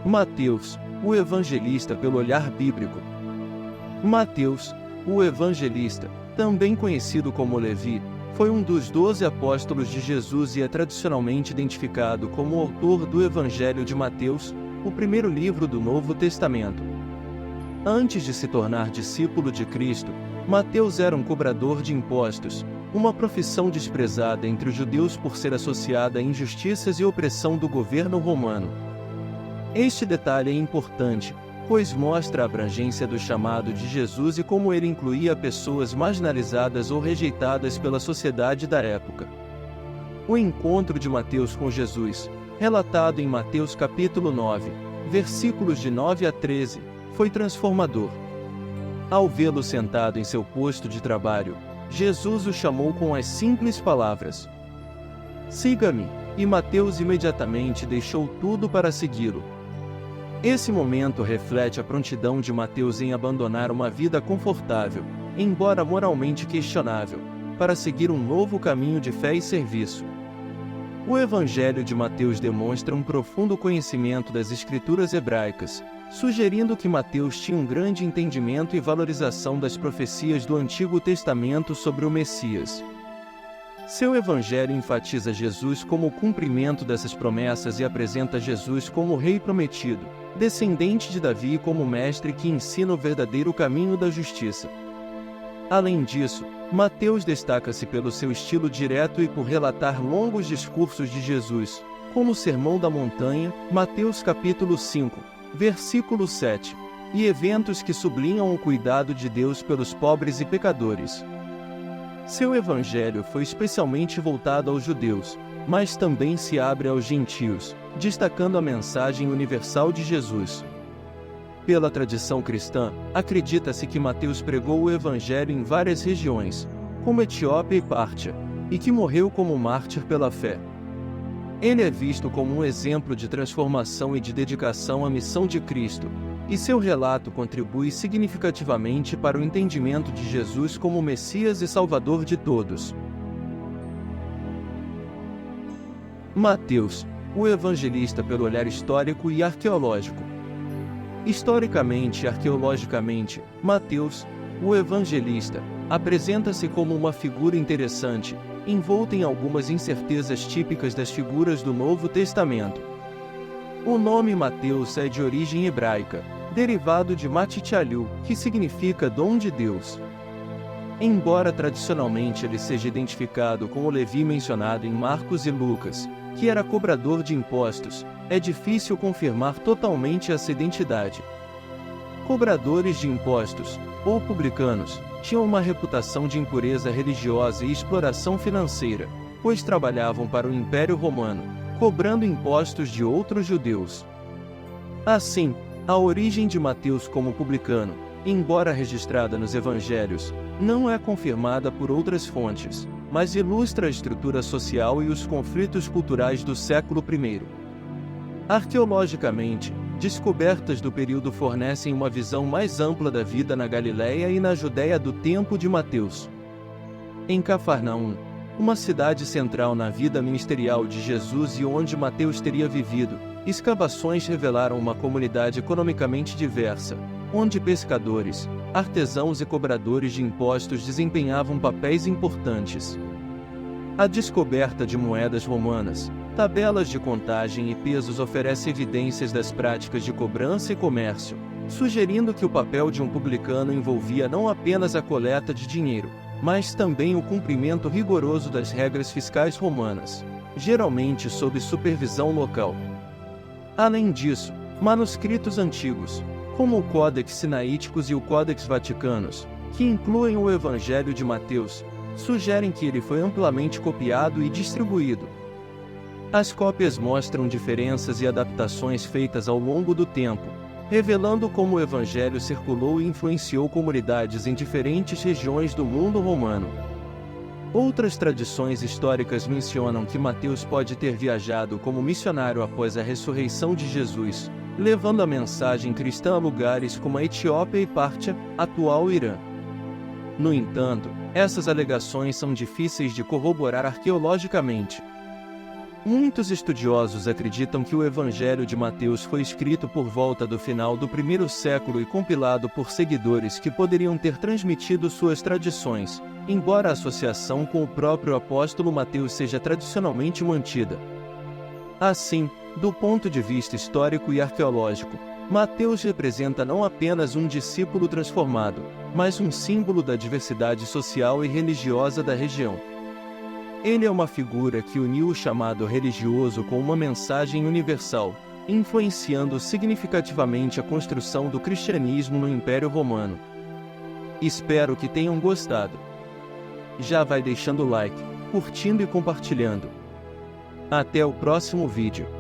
Mateus, o evangelista pelo olhar bíblico. Mateus, o evangelista, também conhecido como Levi, foi um dos 12 apóstolos de Jesus e é tradicionalmente identificado como o autor do Evangelho de Mateus, o primeiro livro do Novo Testamento. Antes de se tornar discípulo de Cristo, Mateus era um cobrador de impostos, uma profissão desprezada entre os judeus por ser associada a injustiças e opressão do governo romano. Este detalhe é importante, pois mostra a abrangência do chamado de Jesus e como ele incluía pessoas marginalizadas ou rejeitadas pela sociedade da época. O encontro de Mateus com Jesus, relatado em Mateus capítulo 9, versículos de 9 a 13, foi transformador. Ao vê-lo sentado em seu posto de trabalho, Jesus o chamou com as simples palavras: "Siga-me", e Mateus imediatamente deixou tudo para segui-lo. Esse momento reflete a prontidão de Mateus em abandonar uma vida confortável, embora moralmente questionável, para seguir um novo caminho de fé e serviço. O Evangelho de Mateus demonstra um profundo conhecimento das Escrituras hebraicas, sugerindo que Mateus tinha um grande entendimento e valorização das profecias do Antigo Testamento sobre o Messias. Seu evangelho enfatiza Jesus como o cumprimento dessas promessas e apresenta Jesus como o Rei prometido, descendente de Davi e como mestre que ensina o verdadeiro caminho da justiça. Além disso, Mateus destaca-se pelo seu estilo direto e por relatar longos discursos de Jesus, como o Sermão da Montanha, Mateus capítulo 5, versículo 7, e eventos que sublinham o cuidado de Deus pelos pobres e pecadores. Seu evangelho foi especialmente voltado aos judeus, mas também se abre aos gentios, destacando a mensagem universal de Jesus. Pela tradição cristã, acredita-se que Mateus pregou o evangelho em várias regiões, como Etiópia e Pártia, e que morreu como mártir pela fé. Ele é visto como um exemplo de transformação e de dedicação à missão de Cristo, e seu relato contribui significativamente para o entendimento de Jesus como Messias e Salvador de todos. Mateus, o evangelista pelo olhar histórico e arqueológico. Historicamente e arqueologicamente, Mateus, o evangelista, apresenta-se como uma figura interessante, envolta em algumas incertezas típicas das figuras do Novo Testamento. O nome Mateus é de origem hebraica, derivado de Matityahu, que significa dom de Deus. Embora tradicionalmente ele seja identificado com o Levi mencionado em Marcos e Lucas, que era cobrador de impostos, é difícil confirmar totalmente essa identidade. Cobradores de impostos, ou publicanos, tinham uma reputação de impureza religiosa e exploração financeira, pois trabalhavam para o Império Romano, cobrando impostos de outros judeus. Assim, a origem de Mateus como publicano, embora registrada nos evangelhos, não é confirmada por outras fontes, mas ilustra a estrutura social e os conflitos culturais do século I. Arqueologicamente, descobertas do período fornecem uma visão mais ampla da vida na Galiléia e na Judéia do tempo de Mateus. Em Cafarnaum, uma cidade central na vida ministerial de Jesus e onde Mateus teria vivido, escavações revelaram uma comunidade economicamente diversa, onde pescadores, artesãos e cobradores de impostos desempenhavam papéis importantes. A descoberta de moedas romanas, tabelas de contagem e pesos oferece evidências das práticas de cobrança e comércio, sugerindo que o papel de um publicano envolvia não apenas a coleta de dinheiro, mas também o cumprimento rigoroso das regras fiscais romanas, geralmente sob supervisão local. Além disso, manuscritos antigos, como o Códex Sinaíticos e o Códex Vaticanos, que incluem o Evangelho de Mateus, sugerem que ele foi amplamente copiado e distribuído. As cópias mostram diferenças e adaptações feitas ao longo do tempo, revelando como o Evangelho circulou e influenciou comunidades em diferentes regiões do mundo romano. Outras tradições históricas mencionam que Mateus pode ter viajado como missionário após a ressurreição de Jesus, levando a mensagem cristã a lugares como a Etiópia e Pártia, atual Irã. No entanto, essas alegações são difíceis de corroborar arqueologicamente. Muitos estudiosos acreditam que o Evangelho de Mateus foi escrito por volta do final do primeiro século e compilado por seguidores que poderiam ter transmitido suas tradições, embora a associação com o próprio apóstolo Mateus seja tradicionalmente mantida. Assim, do ponto de vista histórico e arqueológico, Mateus representa não apenas um discípulo transformado, mas um símbolo da diversidade social e religiosa da região. Ele é uma figura que uniu o chamado religioso com uma mensagem universal, influenciando significativamente a construção do cristianismo no Império Romano. Espero que tenham gostado. Já vai deixando o like, curtindo e compartilhando. Até o próximo vídeo.